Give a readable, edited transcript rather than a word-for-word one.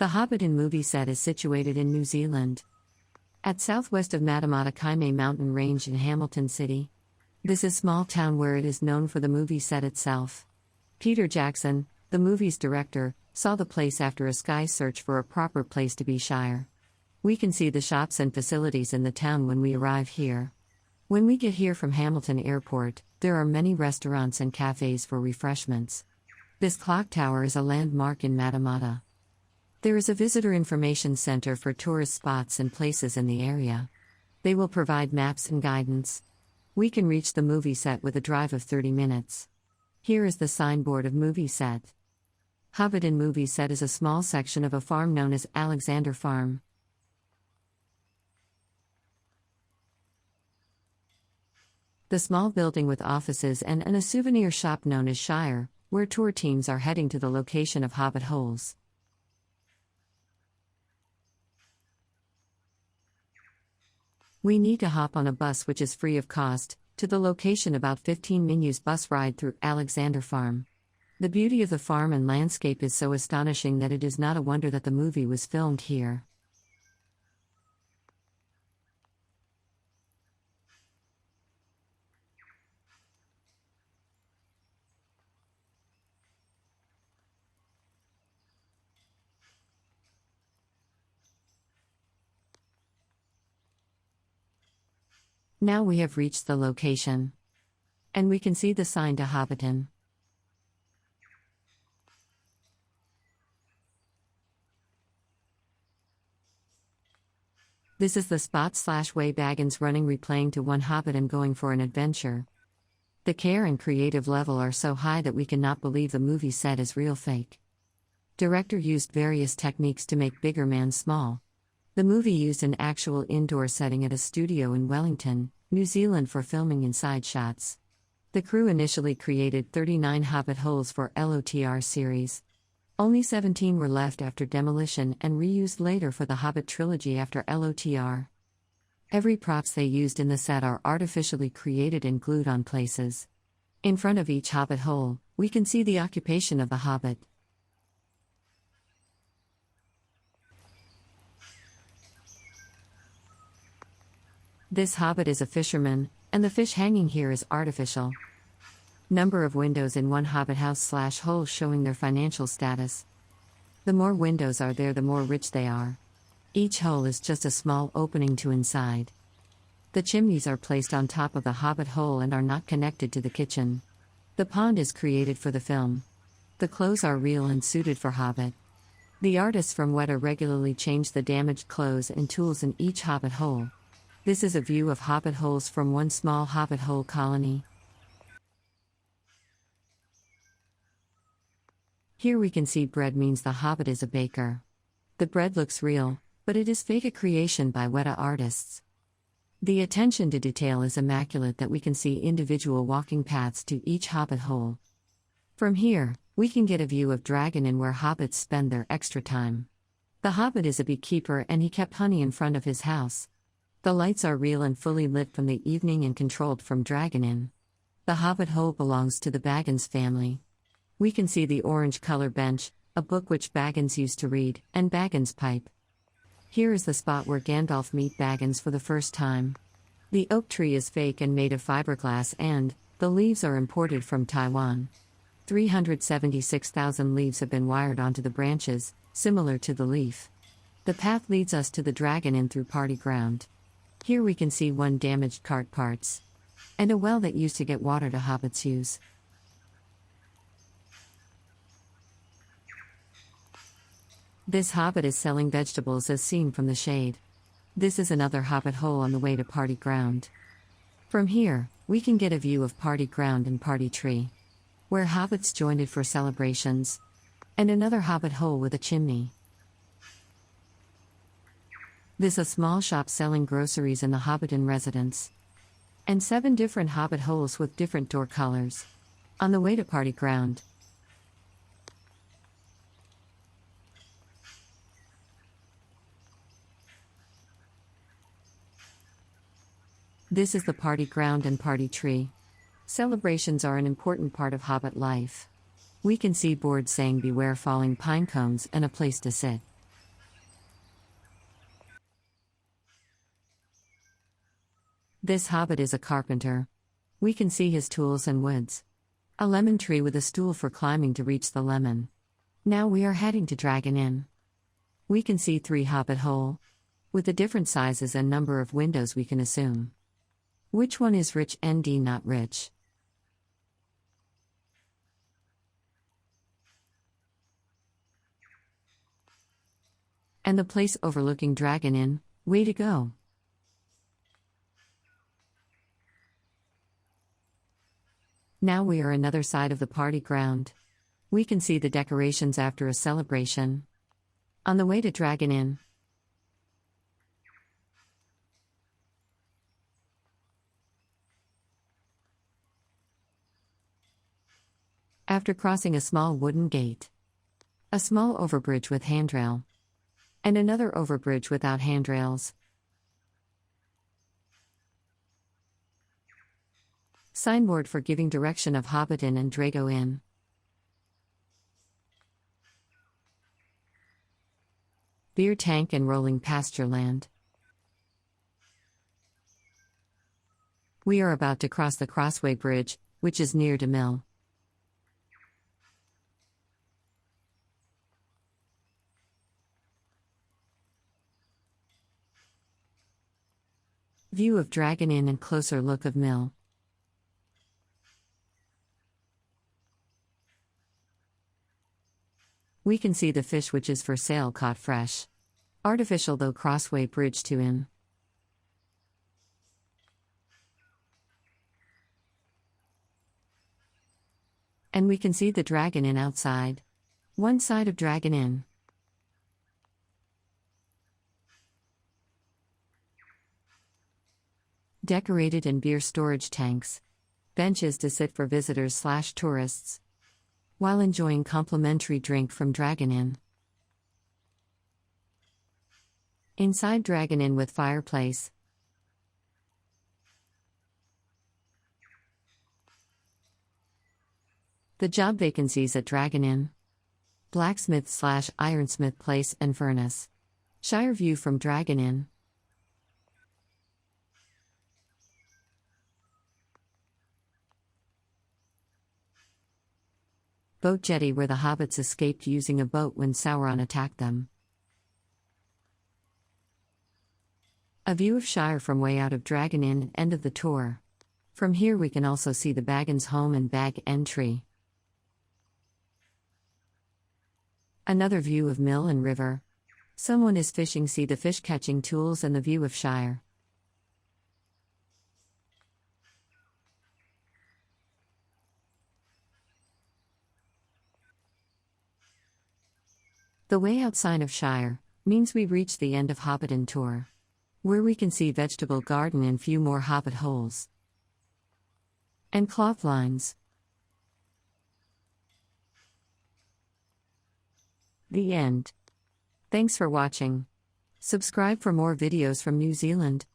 The Hobbiton movie set is situated in New Zealand, at southwest of Matamata Kaime mountain range in Hamilton City. This is small town where it is known for the movie set itself. Peter Jackson, the movie's director, saw the place after a sky search for a proper place to be shire. We can see the shops and facilities in the town when we arrive here. When we get here from Hamilton Airport, there are many restaurants and cafes for refreshments. This clock tower is a landmark in Matamata. There is a visitor information center for tourist spots and places in the area. They will provide maps and guidance. We can reach the movie set with a drive of 30 minutes. Here is the signboard of movie set. Hobbiton movie set is a small section of a farm known as Alexander Farm. The small building with offices and a souvenir shop known as Shire, where tour teams are heading to the location of Hobbit holes. We need to hop on a bus which is free of cost, to the location about 15 minutes bus ride through Alexander Farm. The beauty of the farm and landscape is so astonishing that it is not a wonder that the movie was filmed here. Now we have reached the location. And we can see the sign to Hobbiton. This is the spot/way Baggins running replaying to one Hobbiton going for an adventure. The care and creative level are so high that we cannot believe the movie set is real fake. Director used various techniques to make bigger man small. The movie used an actual indoor setting at a studio in Wellington, New Zealand for filming inside shots. The crew initially created 39 Hobbit holes for LOTR series. Only 17 were left after demolition and reused later for the Hobbit trilogy after LOTR. Every props they used in the set are artificially created and glued on places. In front of each Hobbit hole, we can see the occupation of the Hobbit. This Hobbit is a fisherman, and the fish hanging here is artificial. Number of windows in one Hobbit house/hole showing their financial status. The more windows are there, the more rich they are. Each hole is just a small opening to inside. The chimneys are placed on top of the Hobbit hole and are not connected to the kitchen. The pond is created for the film. The clothes are real and suited for Hobbit. The artists from Weta regularly change the damaged clothes and tools in each Hobbit hole. This is a view of Hobbit holes from one small Hobbit hole colony. Here we can see bread means the Hobbit is a baker. The bread looks real, but it is fake, a creation by Weta artists. The attention to detail is immaculate that we can see individual walking paths to each Hobbit hole. From here, we can get a view of Dragon Inn where Hobbits spend their extra time. The Hobbit is a beekeeper and he kept honey in front of his house. The lights are real and fully lit from the evening and controlled from Dragon Inn. The Hobbit hole belongs to the Baggins family. We can see the orange color bench, a book which Baggins used to read, and Baggins' pipe. Here is the spot where Gandalf meet Baggins for the first time. The oak tree is fake and made of fiberglass and, the leaves are imported from Taiwan. 376,000 leaves have been wired onto the branches, similar to the leaf. The path leads us to the Dragon Inn through Party Ground. Here we can see one damaged cart parts. And a well that used to get water to Hobbits use. This Hobbit is selling vegetables as seen from the shade. This is another Hobbit hole on the way to Party Ground. From here, we can get a view of Party Ground and Party Tree, where Hobbits joined for celebrations. And another Hobbit hole with a chimney. This is a small shop selling groceries in the Hobbiton residence. And 7 different Hobbit holes with different door colors. On the way to Party Ground. This is the Party Ground and Party Tree. Celebrations are an important part of Hobbit life. We can see boards saying beware falling pine cones and a place to sit. This hobbit is a carpenter. We can see his tools and woods. A lemon tree with a stool for climbing to reach the lemon. Now we are heading to Dragon Inn. We can see 3 hobbit hole. With the different sizes and number of windows we can assume. Which one is rich and not rich? And the place overlooking Dragon Inn, way to go. Now we are another side of the party ground. We can see the decorations after a celebration. On the way to Dragon Inn. After crossing a small wooden gate. A small overbridge with handrail. And another overbridge without handrails. Signboard for giving direction of Hobbiton and Drago Inn. Beer tank and rolling pasture land. We are about to cross the Crossway Bridge, which is near to Mill. View of Dragon Inn and closer look of Mill. We can see the fish which is for sale caught fresh. Artificial though Crossway Bridge to Inn. And we can see the Dragon Inn outside. One side of Dragon Inn. Decorated and beer storage tanks. Benches to sit for visitors/tourists. While enjoying complimentary drink from Dragon Inn. Inside Dragon Inn with fireplace. The job vacancies at Dragon Inn. Blacksmith/ironsmith place and furnace. Shire view from Dragon Inn. Boat jetty where the hobbits escaped using a boat when Sauron attacked them. A view of Shire from way out of Dragon Inn, end of the tour. From here we can also see the Baggins home and Bag End tree. Another view of mill and river. Someone is fishing, see the fish catching tools and the view of Shire. The way out sign of Shire means we reach the end of Hobbiton tour, where we can see vegetable garden and few more hobbit holes and cloth lines. The end. Thanks for watching. Subscribe for more videos from New Zealand.